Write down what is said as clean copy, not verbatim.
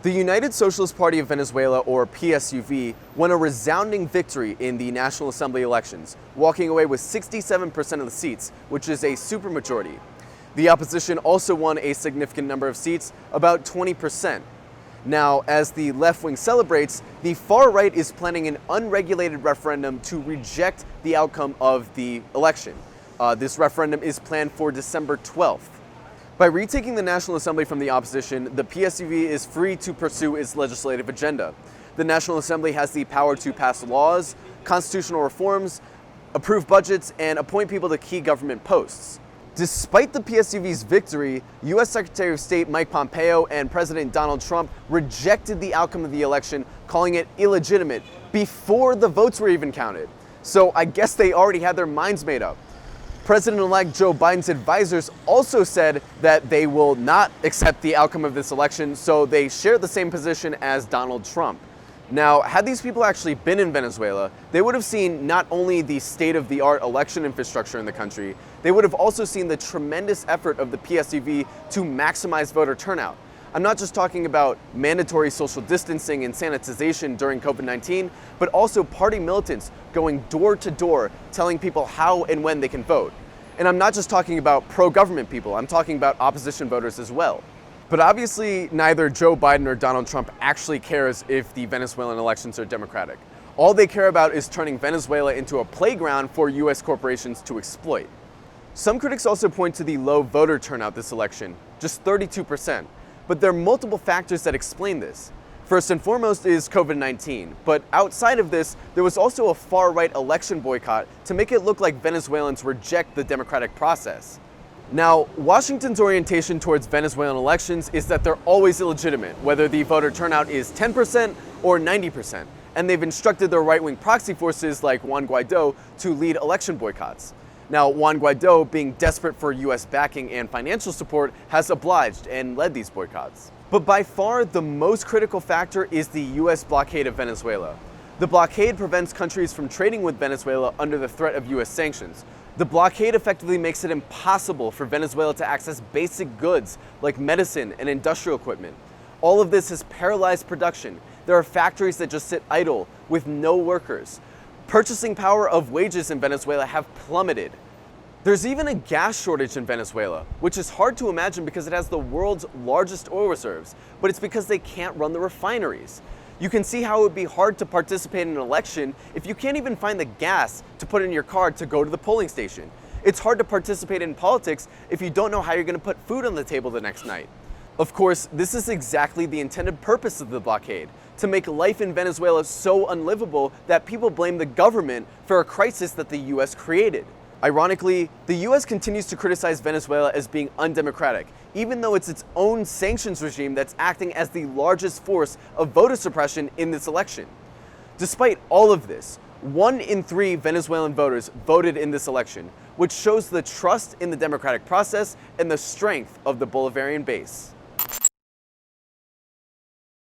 The United Socialist Party of Venezuela, or PSUV, won a resounding victory in the National Assembly elections, walking away with 67% of the seats, which is a supermajority. The opposition also won a significant number of seats, about 20%. Now, as the left wing celebrates, the far right is planning an unregulated referendum to reject the outcome of the election. This referendum is planned for December 12th. By retaking the National Assembly from the opposition, the PSUV is free to pursue its legislative agenda. The National Assembly has the power to pass laws, constitutional reforms, approve budgets, and appoint people to key government posts. Despite the PSUV's victory, U.S. Secretary of State Mike Pompeo and President Donald Trump rejected the outcome of the election, calling it illegitimate before the votes were even counted. So I guess they already had their minds made up. President-elect Joe Biden's advisors also said that they will not accept the outcome of this election, so they share the same position as Donald Trump. Now, had these people actually been in Venezuela, they would have seen not only the state-of-the-art election infrastructure in the country, they would have also seen the tremendous effort of the PSUV to maximize voter turnout. I'm not just talking about mandatory social distancing and sanitization during COVID-19, but also party militants going door to door telling people how and when they can vote. And I'm not just talking about pro-government people, I'm talking about opposition voters as well. But obviously, neither Joe Biden or Donald Trump actually cares if the Venezuelan elections are democratic. All they care about is turning Venezuela into a playground for US corporations to exploit. Some critics also point to the low voter turnout this election, just 32%. But there are multiple factors that explain this. First and foremost is COVID-19, but outside of this, there was also a far-right election boycott to make it look like Venezuelans reject the democratic process. Now, Washington's orientation towards Venezuelan elections is that they're always illegitimate, whether the voter turnout is 10% or 90%, and they've instructed their right-wing proxy forces like Juan Guaidó to lead election boycotts. Now, Juan Guaidó, being desperate for US backing and financial support, has obliged and led these boycotts. But by far, the most critical factor is the US blockade of Venezuela. The blockade prevents countries from trading with Venezuela under the threat of US sanctions. The blockade effectively makes it impossible for Venezuela to access basic goods like medicine and industrial equipment. All of this has paralyzed production. There are factories that just sit idle with no workers. Purchasing power of wages in Venezuela have plummeted. There's even a gas shortage in Venezuela, which is hard to imagine because it has the world's largest oil reserves, but it's because they can't run the refineries. You can see how it would be hard to participate in an election if you can't even find the gas to put in your car to go to the polling station. It's hard to participate in politics if you don't know how you're going to put food on the table the next night. Of course, this is exactly the intended purpose of the blockade, to make life in Venezuela so unlivable that people blame the government for a crisis that the US created. Ironically, the US continues to criticize Venezuela as being undemocratic, even though it's its own sanctions regime that's acting as the largest force of voter suppression in this election. Despite all of this, 1 in 3 Venezuelan voters voted in this election, which shows the trust in the democratic process and the strength of the Bolivarian base.